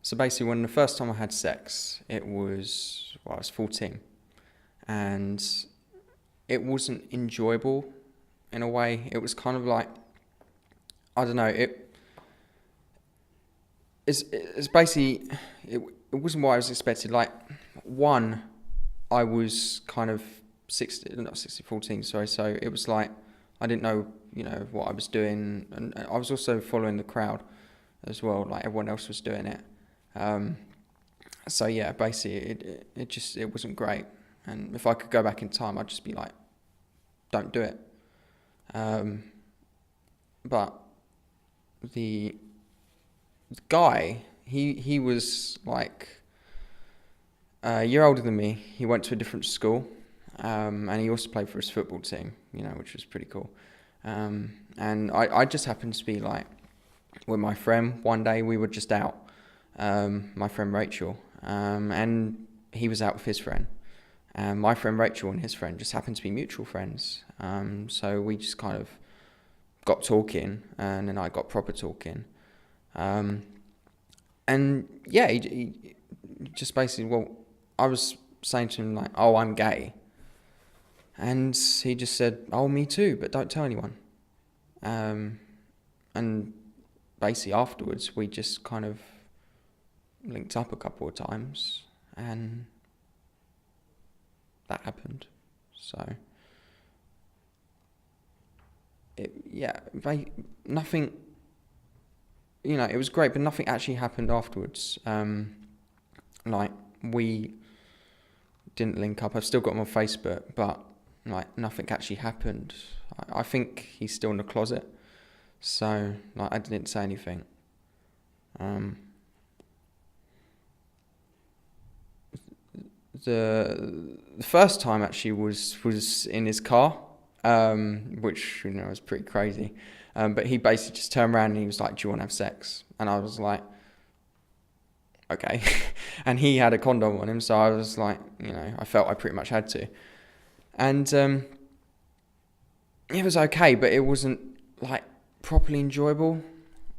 So basically, when the first time I had sex, I was 14, and it wasn't enjoyable in a way. It was kind of like, I don't know, it's basically, it wasn't what I was expected. Like, one, I was kind of 14, sorry, so it was like, I didn't know, what I was doing, and I was also following the crowd as well, like everyone else was doing it. So yeah, basically it wasn't great. And if I could go back in time, I'd just be like, don't do it. But the guy, he was like a year older than me. He went to a different school, and he also played for his football team, which was pretty cool. And I just happened to be like with my friend one day. We were just out, my friend Rachel, and he was out with his friend. And my friend Rachel and his friend just happened to be mutual friends. So we just kind of got talking, and then I got proper talking. And yeah, he just basically, I was saying to him like, oh, I'm gay. And he just said, oh, me too, but don't tell anyone. And basically afterwards, we just kind of linked up a couple of times, and that happened. So, nothing, it was great, but nothing actually happened afterwards. Like, we didn't link up. I've still got him on Facebook, but like nothing actually happened. I think he's still in the closet, so like I didn't say anything. The first time actually was in his car, which was pretty crazy. But he basically just turned around and he was like, "Do you want to have sex?" And I was like, "Okay." And he had a condom on him, so I was like, I felt I pretty much had to. And it was okay, but it wasn't like properly enjoyable.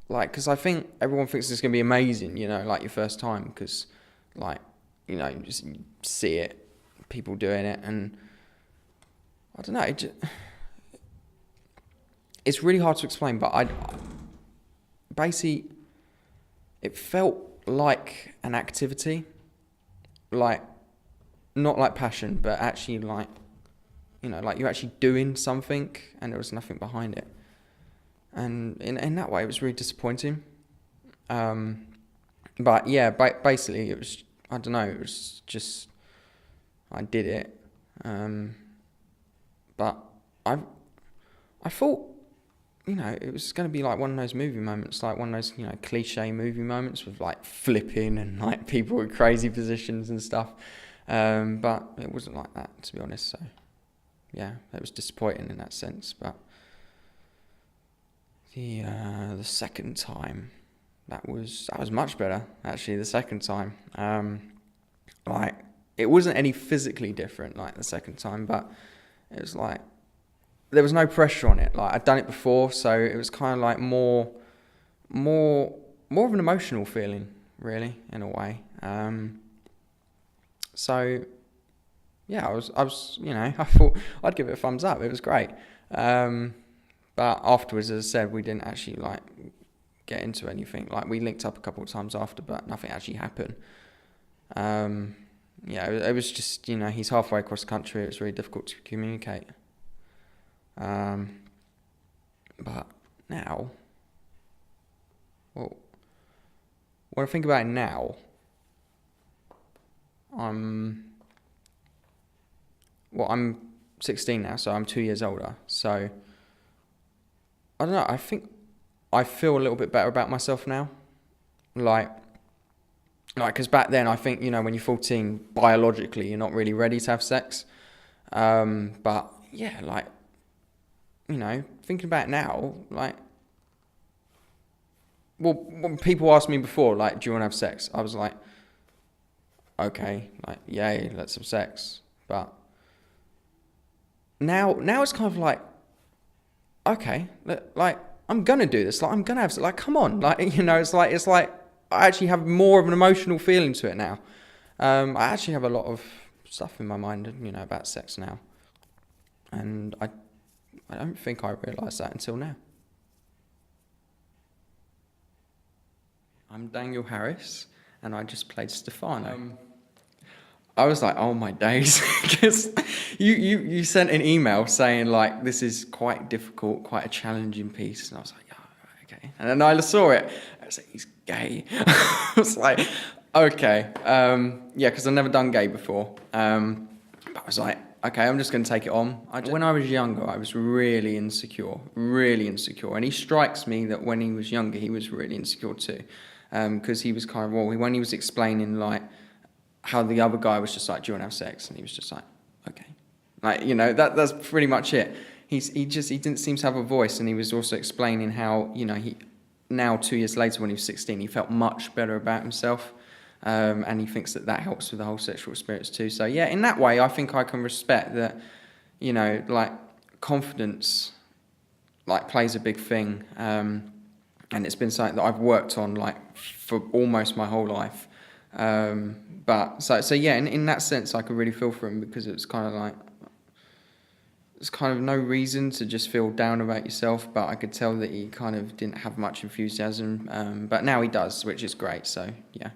Like, because I think everyone thinks it's gonna be amazing, like your first time, because like, you just see it, people doing it, and I don't know. It's really hard to explain, but basically, it felt like an activity, like not like passion, but actually like, like you're actually doing something, and there was nothing behind it. And in that way, it was really disappointing. But yeah, basically, it was, I don't know, it was just, I did it. But I thought, it was going to be like one of those movie moments, like one of those, cliche movie moments with like flipping and like people with crazy positions and stuff. But it wasn't like that, to be honest. So yeah, it was disappointing in that sense. But the second time, that was much better, actually. The second time, like, it wasn't any physically different like the second time, but it was like there was no pressure on it. Like, I'd done it before, so it was kind of like more of an emotional feeling, really, in a way. So yeah, I was I thought I'd give it a thumbs up. It was great. But afterwards, as I said, we didn't actually like get into anything. Like, we linked up a couple of times after, but nothing actually happened. It was just, he's halfway across the country. It was really difficult to communicate. But now, when I think about it now, I'm 16 now, so I'm 2 years older. So I don't know. I think I feel a little bit better about myself now. Like, because back then, I think, when you're 14, biologically, you're not really ready to have sex. But yeah, like, thinking about it now, like, when people asked me before, like, do you want to have sex? I was like, okay, like, yay, let's have sex. But now it's kind of like, okay, like, I'm gonna do this. Like, I'm gonna have sex. Like, come on, like, it's like, I actually have more of an emotional feeling to it now. I actually have a lot of stuff in my mind, about sex now, and I don't think I realised that until now. I'm Daniel Harris, and I just played Stephano. I was like, oh my days, because you sent an email saying like this is quite difficult, quite a challenging piece, and I was like, oh, right, okay. And then I saw it, I was like, he's gay. I was like, okay, yeah, because I've never done gay before. But I was like, okay, I'm just going to take it on. When I was younger, I was really insecure, and he strikes me that when he was younger, he was really insecure too, because he was kind of, well, when he was explaining like how the other guy was just like, do you want to have sex? And he was just like, okay. Like, that's pretty much it. He didn't seem to have a voice, and he was also explaining how, he now 2 years later when he was 16, he felt much better about himself, and he thinks that helps with the whole sexual experience too. So yeah, in that way, I think I can respect that, like confidence, like plays a big thing, and it's been something that I've worked on like for almost my whole life. But so yeah, in that sense, I could really feel for him, because it's kind of like, there's kind of no reason to just feel down about yourself, but I could tell that he kind of didn't have much enthusiasm, but now he does, which is great, so yeah.